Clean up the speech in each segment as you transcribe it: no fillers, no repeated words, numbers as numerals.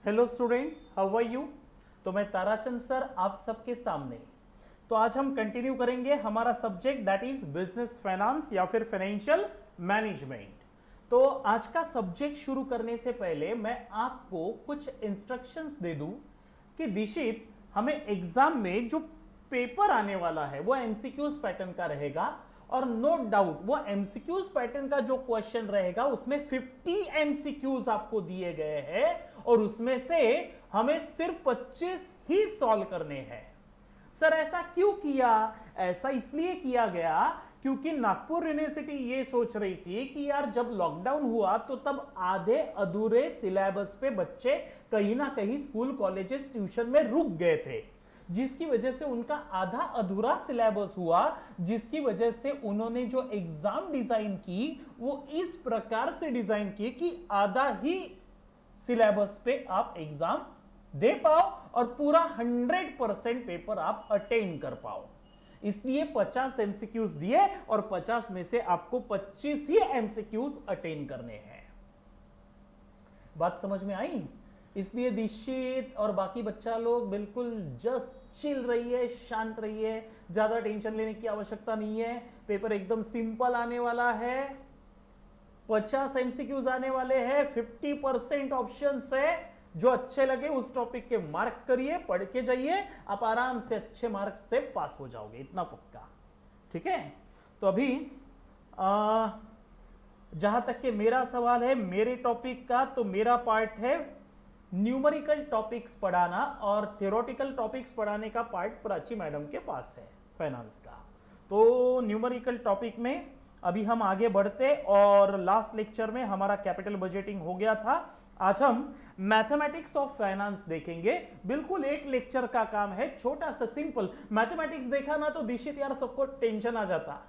Hello students, how are you. तो मैं Tarachand sir आप सबके सामने। तो आज हम कंटिन्यू करेंगे हमारा subject that is business finance या फिर फाइनेंशियल मैनेजमेंट। तो आज का सब्जेक्ट शुरू करने से पहले मैं आपको कुछ इंस्ट्रक्शंस दे दूं कि दीक्षित हमें एग्जाम में जो पेपर आने वाला है वो एमसीक्यूज पैटर्न का रहेगा और नो डाउट वो एमसीक्यूज पैटर्न का जो क्वेश्चन रहेगा उसमें 50 एमसीक्यूज आपको दिए गए हैं और उसमें से हमें सिर्फ 25 ही सॉल्व करने हैं। सर ऐसा क्यों किया? ऐसा इसलिए किया गया क्योंकि नागपुर यूनिवर्सिटी ये सोच रही थी कि यार जब लॉकडाउन हुआ तो तब आधे अधूरे सिलेबस पे बच्चे कहीं ना कहीं स्कूल कॉलेजेस ट्यूशन में रुक गए थे, जिसकी वजह से उनका आधा अधूरा सिलेबस हुआ, जिसकी वजह से उन्होंने जो एग्जाम डिजाइन की वो इस प्रकार से डिजाइन की कि आधा ही सिलेबस पे आप एग्जाम दे पाओ और पूरा 100% पेपर आप अटेंड कर पाओ। इसलिए 50 एमसीक्यूज दिए और 50 में से आपको 25 ही एमसीक्यूज अटेंड करने हैं। बात समझ में आई? इसलिए दीक्षित और बाकी बच्चा लोग बिल्कुल जस्ट चिल रहिए, शांत रहिए, ज्यादा टेंशन लेने की आवश्यकता नहीं है। पेपर एकदम सिंपल आने वाला है, 50 एमसीक्यूज आने वाले हैं, 50% ऑप्शंस है। जो अच्छे लगे उस टॉपिक के मार्क करिए, पढ़ के जाइए, आप आराम से अच्छे मार्क्स से पास हो जाओगे, इतना पक्का। ठीक है, तो अभी जहां तक के मेरा सवाल है मेरे टॉपिक का, तो मेरा पार्ट है न्यूमेरिकल टॉपिक्स पढ़ाना और थ्योरेटिकल टॉपिक्स पढ़ाने का पार्ट प्राची मैडम के पास है फाइनेंस का। तो न्यूमेरिकल टॉपिक में अभी हम आगे बढ़ते और लास्ट लेक्चर में हमारा कैपिटल बजटिंग हो गया था। आज हम मैथमेटिक्स ऑफ फाइनेंस देखेंगे। बिल्कुल एक लेक्चर का काम है, छोटा सा सिंपल। मैथमेटिक्स देखा ना तो दीक्षित यार सबको टेंशन आ जाता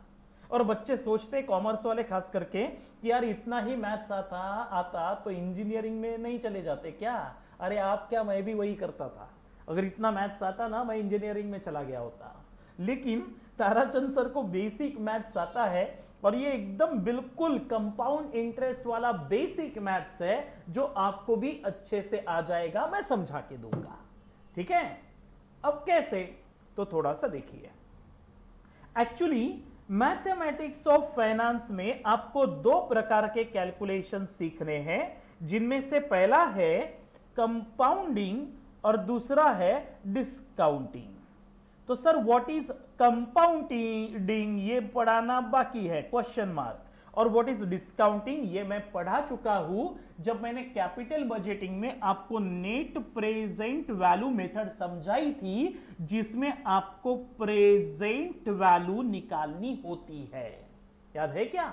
और बच्चे सोचते कॉमर्स वाले खास करके कि यार इतना ही मैथ्स आता तो इंजीनियरिंग में नहीं चले जाते क्या? अरे आप क्या, मैं भी वही करता था। अगर इतना मैथ्स आता ना मैं इंजीनियरिंग में चला गया होता। लेकिन ताराचंद सर को बेसिक मैथ्स आता है और ये एकदम बिल्कुल कंपाउंड इंटरेस्ट वाला बेसिक मैथ्स है जो आपको भी अच्छे से आ जाएगा, मैं समझा के दूंगा। ठीक है, अब कैसे? तो थोड़ा सा देखिए। एक्चुअली मैथमेटिक्स ऑफ फाइनेंस में आपको दो प्रकार के कैलकुलेशन सीखने हैं, जिनमें से पहला है कंपाउंडिंग और दूसरा है डिस्काउंटिंग। तो सर व्हाट इज कंपाउंडिंग ये पढ़ाना बाकी है, क्वेश्चन मार्क। और व्हाट इज डिस्काउंटिंग ये मैं पढ़ा चुका हूं जब मैंने कैपिटल बजटिंग में आपको नेट प्रेजेंट वैल्यू मेथड समझाई थी, जिसमें आपको प्रेजेंट वैल्यू निकालनी होती है। याद है क्या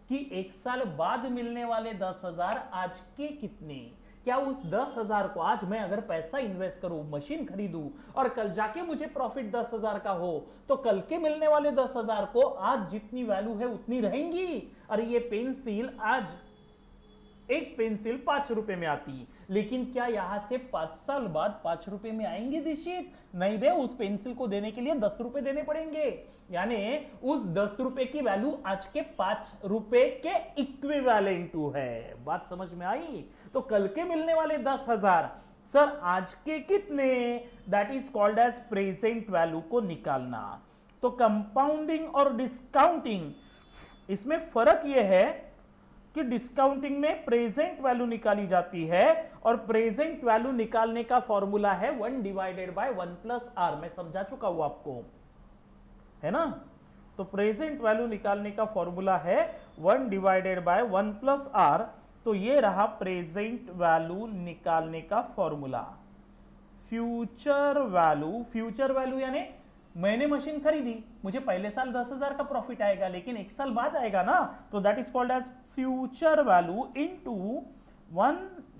कि एक साल बाद मिलने वाले 10,000 आज के कितने? क्या उस 10,000 को आज मैं अगर पैसा इन्वेस्ट करूं, मशीन खरीदूं और कल जाके मुझे प्रॉफिट 10,000 का हो, तो कल के मिलने वाले 10,000 को आज जितनी वैल्यू है उतनी रहेंगी। अरे ये पेंसिल आज एक पेंसिल 5 रुपए में आती, लेकिन क्या यहां से 5 साल बाद 5 रुपए में आएंगे दीक्षित? नहीं बे, उस पेंसिल को देने के लिए 10 रुपए देने पड़ेंगे। यानी उस 10 रुपए की वैल्यू आज के 5 रुपए के इक्विवेलेंट है। बात समझ में आई? तो कल के मिलने वाले 10,000 सर आज के कितने, that is called as present value को निकालना। तो कंपाउंडिंग और डिस्काउंटिंग, इसमें फर्क यह है कि डिस्काउंटिंग में प्रेजेंट वैल्यू निकाली जाती है और प्रेजेंट वैल्यू निकालने का फॉर्मूला है 1 डिवाइडेड बाय 1 प्लस आर। मैं समझा चुका हूं आपको, है ना? तो प्रेजेंट वैल्यू निकालने का फॉर्मूला है 1 डिवाइडेड बाय 1 प्लस आर। तो ये रहा प्रेजेंट वैल्यू निकालने का फॉर्मूला। फ्यूचर वैल्यू यानी मैंने मशीन खरीदी, मुझे पहले साल 10,000 का प्रॉफिट आएगा, लेकिन एक साल बाद आएगा ना, तो that is called as future value into 1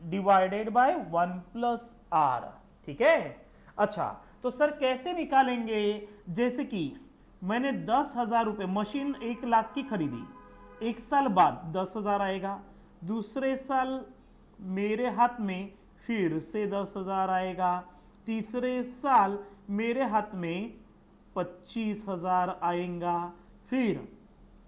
divided by 1 plus R. ठीक है, अच्छा तो सर कैसे निकालेंगे? जैसे कि मैंने 10,000 रुपए, मशीन 1 लाख की खरीदी, एक साल बाद 10,000 आएगा, दूसरे साल मेरे हाथ में फिर से 10,000 आएगा, तीसरे साल मेरे हाथ में 25,000 आएगा, फिर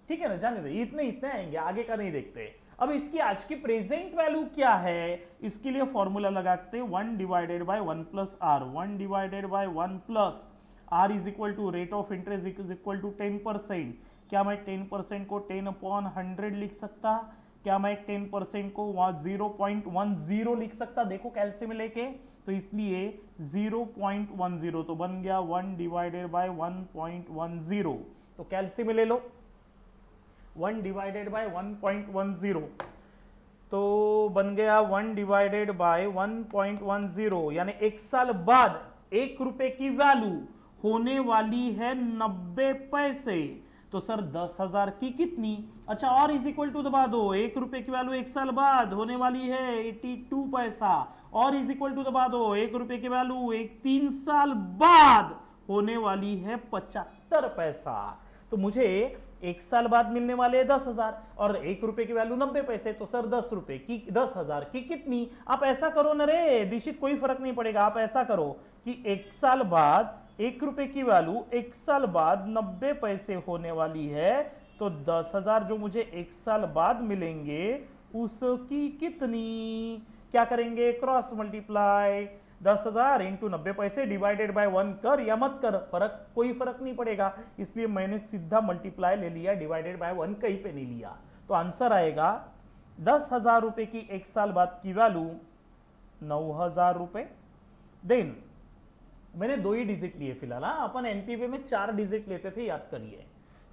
ठीक है ना, जाने दो, इतने आएंगे, आगे का नहीं देखते। अब इसकी आज की प्रेजेंट वैल्यू क्या है, इसके लिए फॉर्मूला लगाते हैं 1 divided by 1 plus R, 1 divided by 1 plus R is equal to rate of interest is equal to 10%। क्या मैं 10% को 10 अपॉन 100 लिख सकता, क्या मैं 10% को 0.10 लिख सकता, देखो कैलसियम लेके, तो इसलिए 0.10 तो बन गया 1 डिवाइडेड बाय 1.10, तो कैलसियम ले लो 1 डिवाइडेड बाय 1.10 तो बन गया 1 डिवाइडेड बाय 1.10, यानी एक साल बाद 1 रुपए की वैल्यू होने वाली है 90 पैसे। तो सर 10,000 की कितनी, अच्छा और इज इक्वल टू दबा दो, 1 रुपए की वैल्यू 1 साल बाद होने वाली है 82 पैसा, और इज इक्वल टू दबा दो 1 रुपए की वैल्यू 3 साल बाद होने वाली है 75 पैसा। तो मुझे 1 साल बाद मिलने वाले 10,000 और 1 रुपए की वैल्यू 90 पैसे, तो सर 10 रुपए की 10,000 की कितनी, आप ऐसा करो ना रे दीक्षित, कोई फर्क नहीं पड़ेगा, आप ऐसा करो कि 1 साल बाद 1 रुपए की वैल्यू 1 साल बाद 90 पैसे होने वाली है, तो 10,000 जो मुझे 1 साल बाद मिलेंगे उसकी कितनी, क्या करेंगे क्रॉस मल्टीप्लाई, 10,000 इंटू 90 पैसे डिवाइडेड बाय 1 कर या मत कर, कोई फर्क नहीं पड़ेगा, इसलिए मैंने सीधा मल्टीप्लाई ले लिया, डिवाइडेड बाय 1 कहीं पे नहीं लिया। तो आंसर आएगा 10,000 रुपए की 1 साल बाद की वैल्यू 9,000 रुपए। देन मैंने 2 ही डिजिट लिए फिलहाल, अपन एनपीवी में 4 डिजिट लेते थे, याद करिए।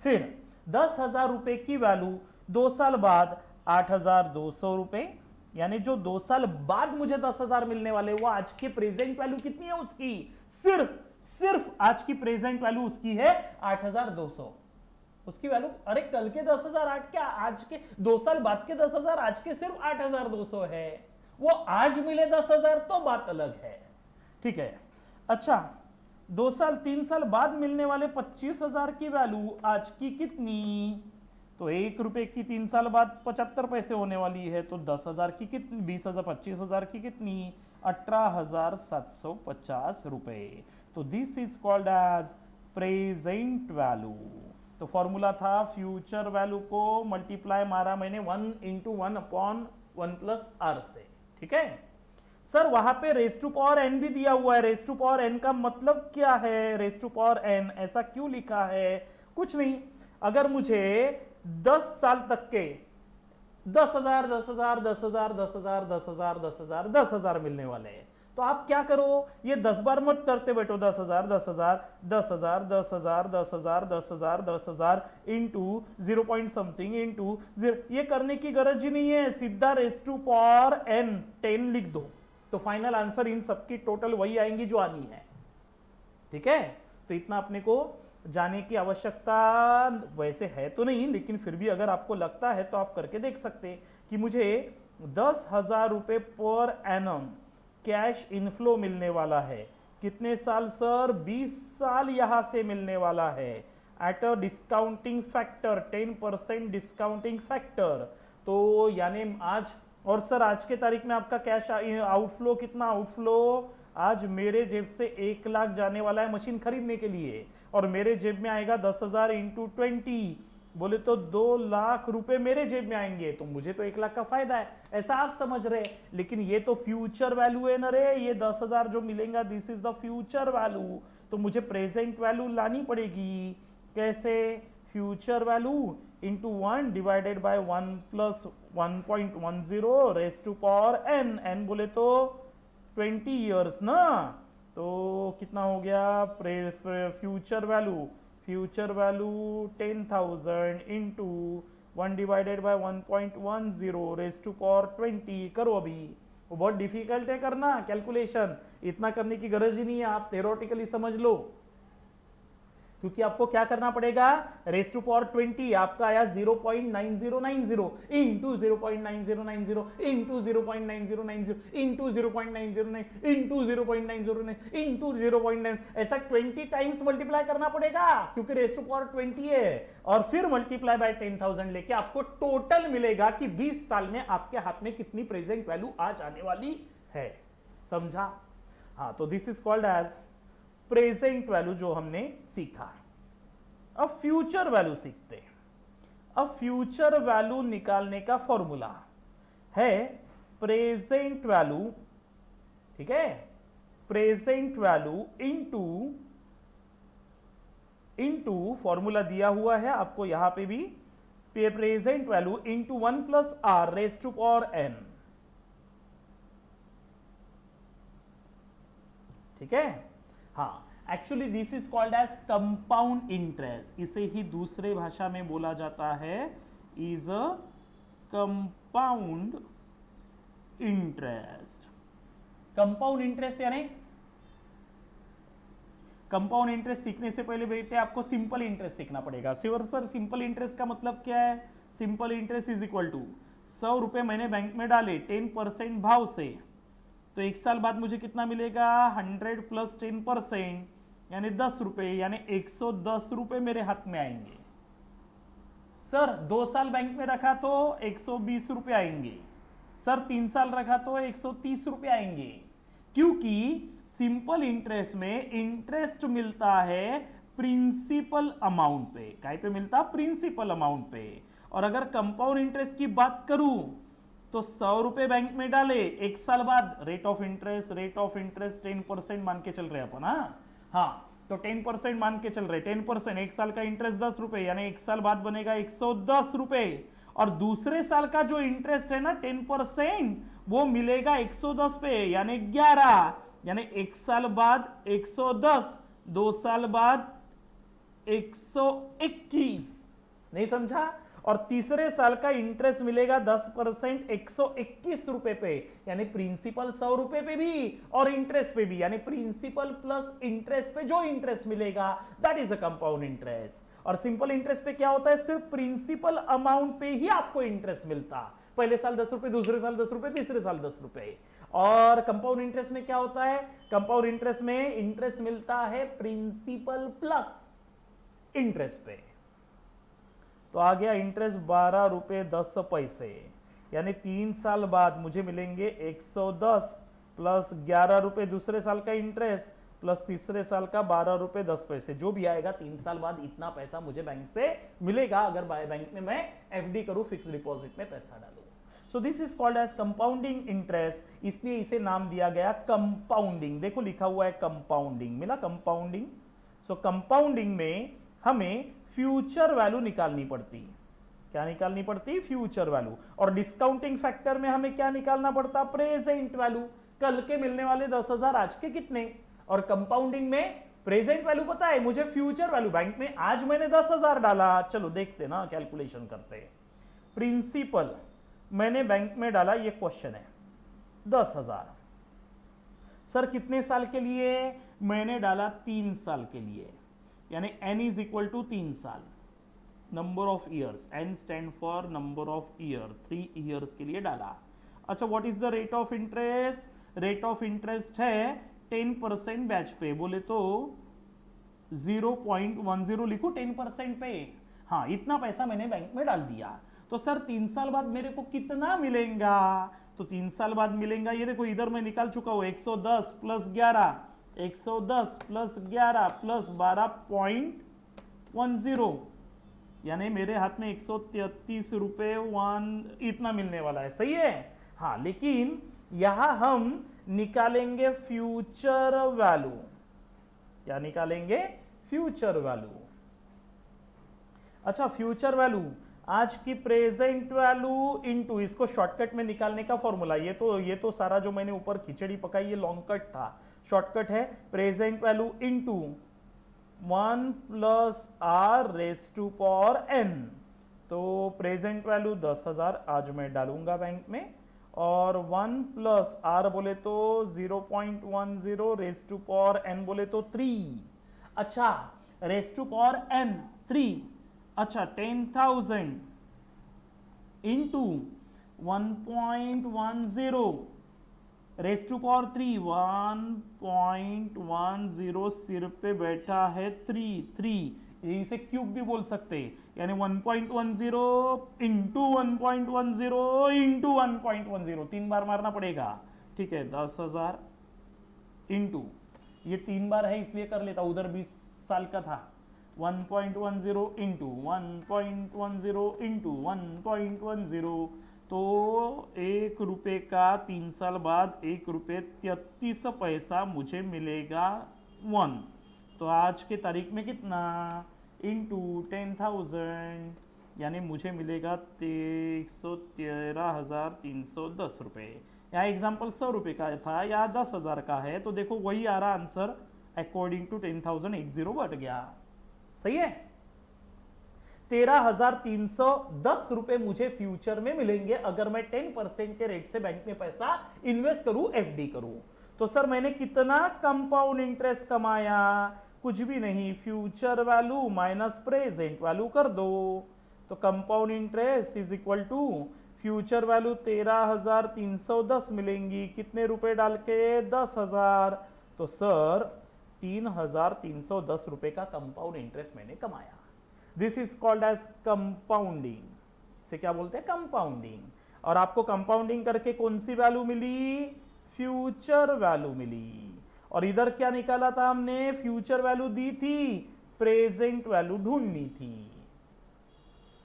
फिर 10,000 रुपए की वैल्यू 2 साल बाद 8,200 रुपए, यानी जो 2 साल बाद मुझे 10,000 मिलने वाले, वो आज की प्रेजेंट वैल्यू कितनी है उसकी, सिर्फ आज की प्रेजेंट वैल्यू उसकी है 8,200, उसकी वैल्यू, अरे कल के 10,000 क्या आज के 2 साल बाद के 10,000, आज के सिर्फ 8,200 है, वो आज मिले 10,000 तो बात अलग है, ठीक है। अच्छा 2 साल 3 साल बाद मिलने वाले 25,000 की वैल्यू आज की कितनी, तो 1 रुपए की 3 साल बाद 75 पैसे होने वाली है, तो 10,000 की कितनी, 20,000 25,000 की कितनी, 18,750 रुपए। तो this is called as present value. तो फॉर्मूला था फ्यूचर वैल्यू को मल्टीप्लाई मारा मैंने 1 इंटू 1 अपॉन 1 प्लस आर से, ठीक है। सर वहां पे रेस टू पावर एन भी दिया हुआ है, रेस टू पावर एन का मतलब क्या है, रेस टू पावर एन ऐसा क्यों लिखा है, कुछ नहीं, अगर मुझे 10 साल तक के 10,000 10,000 10,000 10,000 10,000 10,000 10,000 मिलने वाले हैं, तो आप क्या करो, ये 10 बार मत करते बैठो, 10,000 10,000 10,000 10,000 10,000 10,000 10,000 इंटू 0 पॉइंट समथिंग इंटू 0, ये करने की गरज ही नहीं है, सीधा रेस टू पावर एन 10 लिख दो, तो फाइनल आंसर इन सबकी टोटल वही आएंगी जो आनी है, ठीक है। तो इतना अपने को जाने की आवश्यकता वैसे है तो नहीं, लेकिन फिर भी अगर आपको लगता है तो आप करके देख सकते हैं कि मुझे 10,000 रुपए पर एनम कैश इनफ्लो मिलने वाला है, कितने साल सर, 20 साल यहां से मिलने वाला है, at a discounting factor 10% discounting factor, तो यानी आज, और सर आज के तारीख में आपका कैश आउटफ्लो कितना, आउटफ्लो आज मेरे जेब से 1 लाख जाने वाला है मशीन खरीदने के लिए, और मेरे जेब में आएगा 10,000 इंटू 20, बोले तो 2 लाख रुपए मेरे जेब में आएंगे, तो मुझे तो 1 लाख का फायदा है, ऐसा आप समझ रहे। लेकिन ये तो फ्यूचर वैल्यू है ना रे, ये 10,000 जो मिलेगा this is the future value, तो मुझे प्रेजेंट वैल्यू लानी पड़ेगी, कैसे, future value into 1 divided by 1 प्लस 1.10 raise to power N, N बोले तो 20 ईयर्स ना, तो कितना हो गया, future value 10,000 into 1 divided by 1.10 raise to power 20, करो अभी, वो बहुत डिफिकल्ट है करना कैलकुलेशन, इतना करने की गरज ही नहीं है, आप थ्योरेटिकली समझ लो, क्योंकि आपको क्या करना पड़ेगा, रेस टू पावर 20 आपका आया 0.9090 into 0.9090 into 0.9090 into 0.909 into 0.909 into 0.9, ऐसा 20 टाइम्स मल्टीप्लाई करना पड़ेगा, क्योंकि रेस टू पावर 20 है, और फिर मल्टीप्लाई बाय 10,000 लेके आपको टोटल मिलेगा कि 20 साल में आपके हाथ में कितनी प्रेजेंट वैल्यू आज आने वाली है, समझा। हाँ, तो this is called as present value जो हमने सीखा। अब फ्यूचर वैल्यू सीखते हैं। अब फ्यूचर वैल्यू निकालने का फॉर्मूला है प्रेजेंट वैल्यू, ठीक है, प्रेजेंट वैल्यू इनटू फॉर्मूला दिया हुआ है आपको यहां पे भी, present value into 1 plus are raise to power N, ठीक है। हाँ, actually this is called as compound interest, इसे ही दूसरे भाषा में बोला जाता है is a compound interest. Compound interest यानी, कंपाउंड इंटरेस्ट सीखने से पहले बेटे आपको सिंपल इंटरेस्ट सीखना पड़ेगा। सर सिंपल इंटरेस्ट का मतलब क्या है? Simple interest is equal to 100 रुपए मैंने बैंक में डाले 10% भाव से, तो एक साल बाद मुझे कितना मिलेगा? 100 प्लस 10% यानी 10 रुपए, यानी 110 रुपए मेरे हाथ में आएंगे। सर 2 साल बैंक में रखा तो 120 रुपए आएंगे। सर 3 साल रखा तो 130 रुपए आएंगे, क्योंकि सिंपल इंटरेस्ट में इंटरेस्ट मिलता है प्रिंसिपल अमाउंट पे। काय पे मिलता? प्रिंसिपल अमाउंट पे। और अगर कंपाउंड इंटरेस्ट की बात करूं तो 100 रुपए बैंक में डाले, एक साल बाद रेट ऑफ इंटरेस्ट 10% मान के चल रहे अपन। हाँ, तो 10% मान के चल रहे, 10%, एक साल का इंटरेस्ट 10 रुपए, यानी एक साल बाद बनेगा 110 रुपए। और दूसरे साल का जो इंटरेस्ट है ना 10%, वो मिलेगा 110 पे, यानी 11, यानी एक साल बाद 110, 2 साल बाद 121। नहीं समझा? और तीसरे साल का इंटरेस्ट मिलेगा 10% 121 रुपए पे, यानी प्रिंसिपल 100 रुपए पे भी और इंटरेस्ट पे भी, यानी प्रिंसिपल प्लस इंटरेस्ट पे जो इंटरेस्ट मिलेगा that is a compound interest. और सिंपल इंटरेस्ट पे क्या होता है? सिर्फ प्रिंसिपल अमाउंट पे ही आपको इंटरेस्ट मिलता, पहले साल 10 रुपए, दूसरे साल 10 रुपए, तीसरे साल 10 रुपए। और कंपाउंड इंटरेस्ट में क्या होता है? कंपाउंड इंटरेस्ट में इंटरेस्ट मिलता है प्रिंसिपल प्लस इंटरेस्ट पे। तो आ गया इंटरेस्ट 12 रुपए 10 पैसे, यानी 3 साल बाद मुझे मिलेंगे 110 प्लस 11 रुपए दूसरे साल का इंटरेस्ट प्लस तीसरे साल का 12 रुपए 10 पैसे, जो भी आएगा 3 साल बाद इतना पैसा मुझे बैंक से मिलेगा अगर बैंक में मैं एफडी करूं, फिक्स डिपॉजिट में पैसा डालूं। So this is called as compounding interest, इसलिए इसे नाम दिया गया कंपाउंडिंग। देखो लिखा हुआ है कंपाउंडिंग, मिला कंपाउंडिंग। सो कंपाउंडिंग में हमें फ्यूचर वैल्यू निकालनी पड़ती। क्या निकालनी पड़ती? Future value. और डिस्काउंटिंग फैक्टर में हमें क्या निकालना पड़ता? प्रेजेंट वैल्यू, कल के मिलने वाले 10,000 आज के कितने। और कंपाउंडिंग में प्रेजेंट वैल्यू पता है मुझे, फ्यूचर वैल्यू बैंक में आज मैंने 10,000 डाला, चलो देखते ना, कैलकुलेशन करते। प्रिंसिपल मैंने बैंक में डाला, ये क्वेश्चन है, 10,000। सर कितने साल के लिए? मैंने डाला 3 साल के लिए, यानी n इज इक्वल टू 3 साल, number of years, n stand for number of year, 3 years के लिए डाला। अच्छा, what is the rate of interest? Rate of interest है 10% बैच पे, बोले तो 0.10 लिखो 10% पे। हाँ, इतना पैसा मैंने बैंक में डाल दिया। तो सर 3 साल बाद मेरे को कितना मिलेगा? तो 3 साल बाद मिलेगा, ये देखो इधर मैं निकाल चुका हूं, 110 प्लस 11, 110 प्लस 11 प्लस 12.10, यानी मेरे हाथ में 133 रुपए इतना मिलने वाला है। सही है? हाँ, लेकिन यहां हम निकालेंगे फ्यूचर वैल्यू। क्या निकालेंगे? Future value. अच्छा, फ्यूचर वैल्यू आज की प्रेजेंट वैल्यू इनटू, इसको शॉर्टकट में निकालने का फॉर्मूला, ये तो सारा जो मैंने ऊपर खिचड़ी पकाई ये लॉन्ग कट था, शॉर्टकट है present value into 1 plus are raise to power N. तो प्रेजेंट वैल्यू 10,000 आज मैं डालूंगा बैंक में, और 1 प्लस आर बोले तो 0.10 रेज टू पावर एन बोले तो 3। अच्छा, रेज टू पावर एन 3। अच्छा, 10,000 इंटू 1.10 रेज टू पावर 3, 1.10 सिर पे बैठा है 3, इसे क्यूब भी बोल सकते, यानी 1.10 इंटू 1.10 इंटू 1.10, 3 बार मारना पड़ेगा। ठीक है, 10,000 इंटू, ये 3 बार है इसलिए कर लेता, उधर 20 साल का था, 1.10 इंटू 1.10 इंटू 1.10, तो 1 रुपये का 3 साल बाद 1 रुपये 33 पैसा मुझे मिलेगा 1। तो आज के तारीख में कितना, इंटू 10,000, यानी मुझे मिलेगा 113,310 रुपये। यहाँ एग्जाम्पल 100 रुपये का था या 10,000 का है, तो देखो वही आ रहा आंसर अकॉर्डिंग टू 10,000 एक जीरो बढ़ गया। सही है, 13,310 रुपए मुझे फ्यूचर में मिलेंगे अगर मैं 10% के रेट से बैंक में पैसा इन्वेस्ट करूं, एफडी करूं। तो सर मैंने कितना कंपाउंड इंटरेस्ट कमाया, कुछ भी नहीं, future value minus present value कर दो। तो compound interest is equal to future value 13,310 मिलेंगी, कितने रुपए डाल के, 10,000। तो सर 3,310 रुपए का कंपाउंड इंटरेस्ट मैंने कमाया। This is called as compounding. इसे क्या बोलते हैं, कंपाउंडिंग। और आपको कंपाउंडिंग करके कौन सी वैल्यू मिली, फ्यूचर वैल्यू मिली। और इधर क्या निकाला था हमने, फ्यूचर वैल्यू दी थी, प्रेजेंट वैल्यू ढूंढनी थी।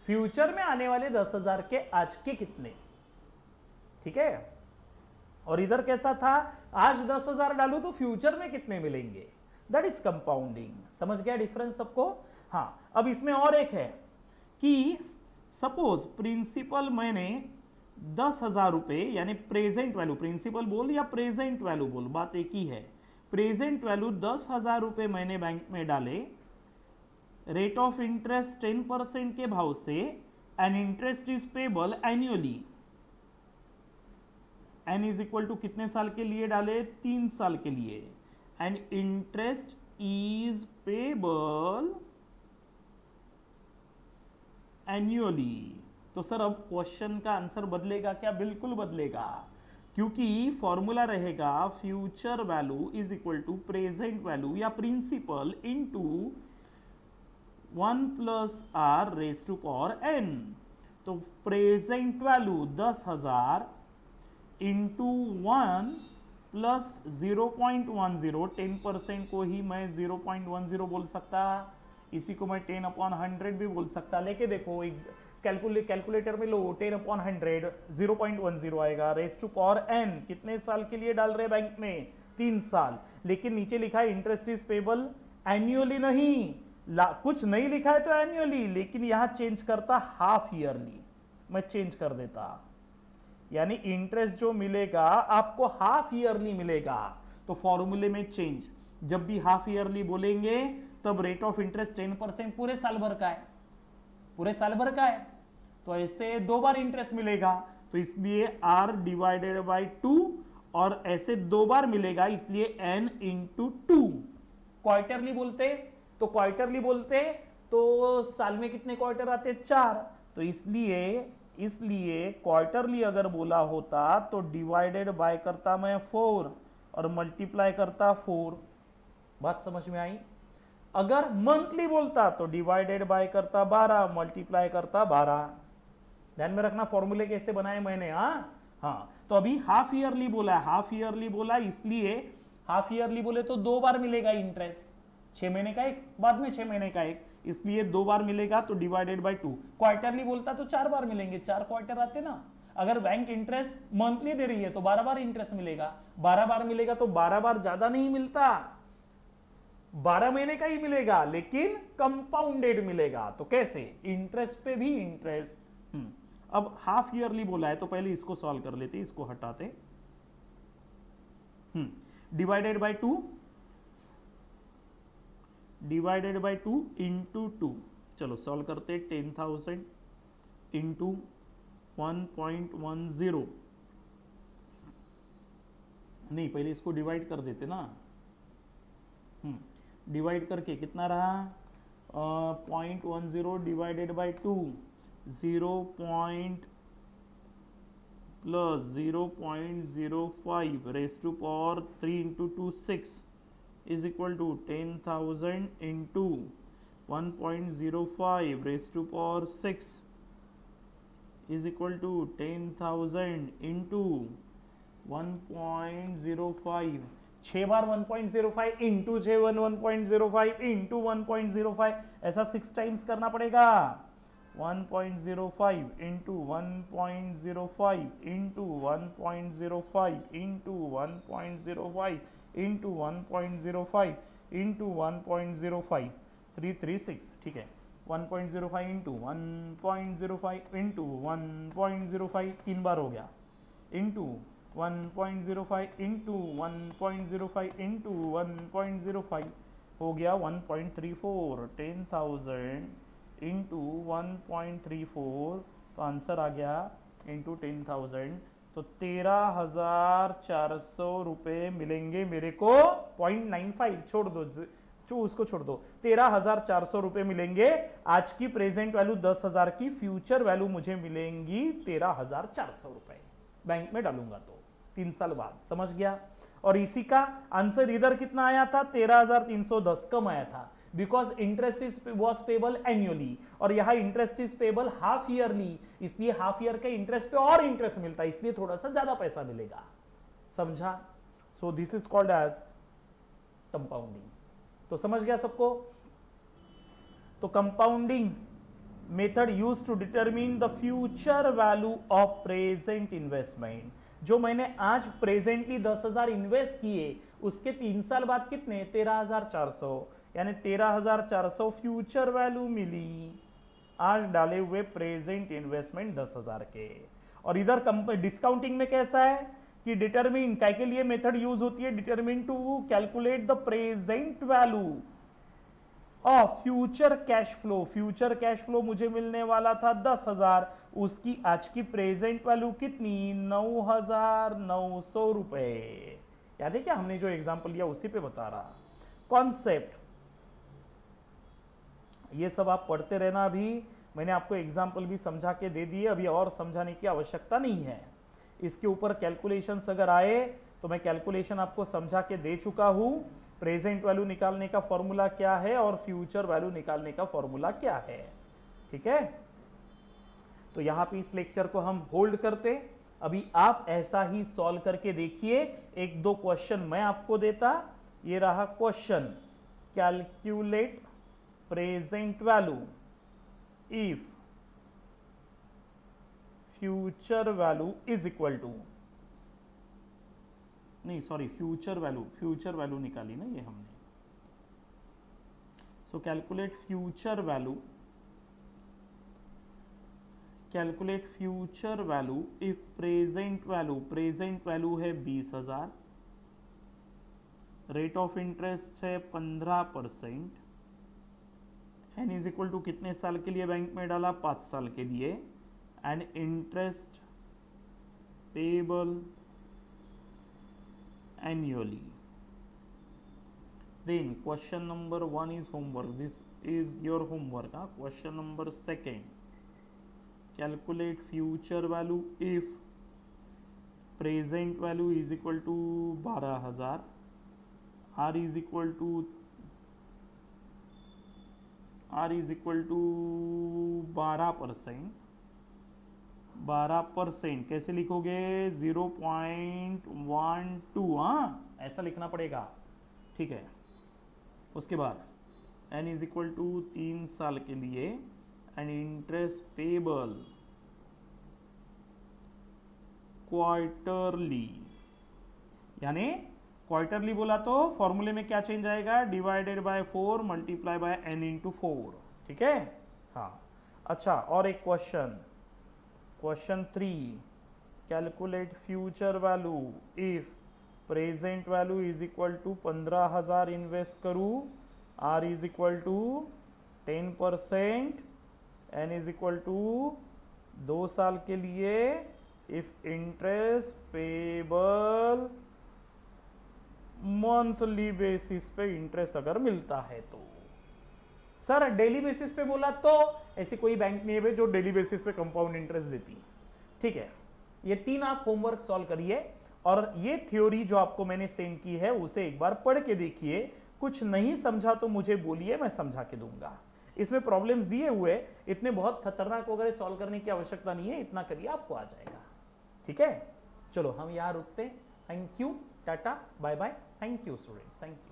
फ्यूचर में आने वाले 10,000 के आज के कितने, ठीक है। और इधर कैसा था, आज 10,000 डालू तो फ्यूचर में कितने मिलेंगे, दैट इज कंपाउंडिंग। समझ गया डिफरेंस सबको। हाँ, अब इसमें और एक है कि सपोज प्रिंसिपल मैंने 10,000 रुपए, यानी प्रेजेंट वैल्यू, प्रिंसिपल बोल या प्रेजेंट वैल्यू बोल, बात एक ही है। प्रेजेंट वैल्यू 10,000 रुपए मैंने बैंक में डाले, रेट ऑफ इंटरेस्ट 10% के भाव से, and interest is payable annually. N is equal to कितने साल के लिए डाले, 3 साल के लिए, and interest is payable annually. तो सर अब क्वेश्चन का आंसर बदलेगा क्या, बिल्कुल बदलेगा, क्योंकि फॉर्मूला रहेगा future value is equal to present value या principal into 1 plus are raise to power N. तो प्रेजेंट वैल्यू 10,000 इंटू 1 प्लस 0.10, 10% को ही मैं 0.10 बोल सकता, इसी को मैं 10/100 भी बोल सकता। लेके देखो कैलकुलेटर में लो, 10/100 0.10 आएगा, रेस टू पावर एन। कितने साल के लिए डाल रहे बैंक में, 3 साल। लेकिन नीचे लिखा है इंटरेस्ट इज पेबल एन्युअली, नहीं कुछ नहीं लिखा है तो एन्युअली, लेकिन यहां चेंज करता हाफ ईयरली, मैं चेंज कर देता, यानी इंटरेस्ट जो मिलेगा आपको हाफ ईयरली मिलेगा। तो फॉर्मूले में चेंज, जब भी हाफ ईयरली बोलेंगे तब रेट ऑफ इंटरेस्ट 10% पूरे साल भर का है, पूरे साल भर का है, तो ऐसे 2 बार इंटरेस्ट मिलेगा, तो इसलिए r डिवाइडेड बाई 2, और ऐसे 2 बार मिलेगा इसलिए n इंटू 2। क्वार्टरली बोलते तो क्वार्टरली बोलते तो साल में कितने क्वार्टर आते, 4। तो इसलिए क्वार्टरली अगर बोला होता तो डिवाइडेड बाय करता मैं 4 और मल्टीप्लाई करता 4। बात समझ में आई। अगर मंथली बोलता तो डिवाइडेड बाय करता 12, मल्टीप्लाई करता 12। ध्यान में रखना फॉर्मूले कैसे बनाए मैंने। हाँ, तो अभी हाफ ईयरली बोला है, हाफ ईयरली बोला इसलिए हाफ ईयरली बोले तो 2 बार मिलेगा इंटरेस्ट, 6 महीने का एक, बाद में 6 महीने का एक, इसलिए 2 बार मिलेगा तो डिवाइडेड बाय 2। क्वार्टरली बोलता तो 4 बार मिलेंगे, 4 क्वार्टर आते ना। अगर बैंक इंटरेस्ट मंथली दे रही है तो 12 बार इंटरेस्ट मिलेगा, 12 बार मिलेगा तो 12 बार ज्यादा नहीं मिलता, 12 महीने का ही मिलेगा, लेकिन कंपाउंडेड मिलेगा। तो कैसे, इंटरेस्ट पे भी इंटरेस्ट। अब हाफ ईयरली बोला है तो पहले इसको सॉल्व कर लेते, इसको हटाते। Divided by 2, divided by 2 into 2, चलो सॉल्व करते। 10,000 इंटू 1.10, नहीं पहले इसको डिवाइड कर देते ना। डिवाइड करके कितना रहा, 0.10 divided by 2, 0. Plus 0.05 raise to power 3 into 2 6 is equal to 10,000 into 1.05 raised to power 6 is equal to 10,000 into 1.05 6 bar 1.05 into 1.05 into 1.05, ऐसा 6 टाइम्स करना पड़ेगा। 1.05 into 1.05 into 1.05 into 1.05 into 1.05 into 1.05, 336, ठीक है। 1.05 इंटू 1.05 इंटू 1.05, 3 बार हो गया, इंटू 1.05 इंटू 1.05 इंटू 1.05 हो गया 1.34, 10,000 into 1.34, तो आंसर आ गया इंटू 10,000, तो 13,400 रुपये मिलेंगे मेरे को। 0.95 छोड़ दो, उसको छोड़ दो, 13,400 रुपये मिलेंगे। आज की प्रेजेंट वैल्यू 10,000 की, फ्यूचर वैल्यू मुझे मिलेंगी 13,400 रुपये, बैंक में डालूंगा तो 3 साल बाद। समझ गया? और इसी का आंसर इधर कितना आया था? 13,310 कम आया था, because interest is was payable annually, और यहां interest is payable half yearly, इसलिए हाफ ईयर के इंटरेस्ट पे और इंटरेस्ट मिलता है, इसलिए थोड़ा सा ज्यादा पैसा मिलेगा। समझा? So this is called as compounding. तो समझ गया सबको? तो compounding method use to determine the future value of present investment. जो मैंने आज प्रेजेंटली 10,000 इन्वेस्ट किए, उसके 3 साल बाद कितने? 13,400, यानी 13,400 फ्यूचर वैल्यू मिली आज डाले हुए प्रेजेंट इन्वेस्टमेंट 10,000 के। और इधर डिस्काउंटिंग में कैसा है कि डिटरमिन काय के लिए मेथड यूज होती है? Determine to calculate the present value of future cash flow. Future cash flow मुझे मिलने वाला था 10,000, उसकी आज की प्रेजेंट वैल्यू कितनी? 9,900 रुपए। याद है क्या? हमने जो एग्जांपल लिया उसी पे बता रहा। कॉन्सेप्ट ये सब आप पढ़ते रहना। अभी मैंने आपको एग्जांपल भी समझा के दे दिए, अभी और समझाने की आवश्यकता नहीं है। इसके ऊपर कैलकुलेशंस अगर आए तो मैं कैलकुलेशन आपको समझा के दे चुका हूं। प्रेजेंट वैल्यू निकालने का फॉर्मूला क्या है और फ्यूचर वैल्यू निकालने का फॉर्मूला क्या है, ठीक है? तो यहां पे इस लेक्चर को हम होल्ड करते। अभी आप ऐसा ही सॉल्व करके देखिए। 1-2 क्वेश्चन मैं आपको देता। ये रहा question, calculate present value if future value is equal to, नहीं सॉरी, फ्यूचर वैल्यू निकाली ना ये हमने। So calculate future value if present value है 20,000, रेट ऑफ इंटरेस्ट है 15%, एन इज इक्वल टू कितने साल के लिए बैंक में डाला? 5 साल के लिए, and interest payable annually. Then question number 1 is homework. This is your homework. Question number 2, calculate future value if present value is equal to 12,000, r is equal to 12%। 12% कैसे लिखोगे? 0.12, हाँ ऐसा लिखना पड़ेगा, ठीक है। उसके बाद n इज इक्वल टू 3 साल के लिए, एंड इंटरेस्ट पेबल क्वार्टरली, यानी क्वार्टरली बोला तो फॉर्मूले में क्या चेंज आएगा? Divided by 4 multiply by n into 4, ठीक है। हाँ अच्छा, और एक question 3, calculate future value if present value is equal to 15,000 invest करूं, r is equal to 10%, n is equal to 2 साल के लिए, if interest payable monthly basis पे इंटरेस्ट अगर मिलता है तो। सर डेली बेसिस पे बोला तो ऐसी कोई बैंक नहीं है जो डेली बेसिस पे कंपाउंड इंटरेस्ट देती, ठीक है। ये 3 आप होमवर्क सॉल्व करिए, और ये थ्योरी जो आपको मैंने सेंड की है उसे एक बार पढ़ के देखिए। कुछ नहीं समझा तो मुझे बोलिए, मैं समझा के दूंगा। इसमें प्रॉब्लम्स दिए हुए, इतने बहुत खतरनाक वगैरह सॉल्व करने की आवश्यकता नहीं है, इतना करिए आपको आ जाएगा, ठीक है। चलो हम यहां रुकते। Thank you, tata, bye bye. Thank you students, thank you.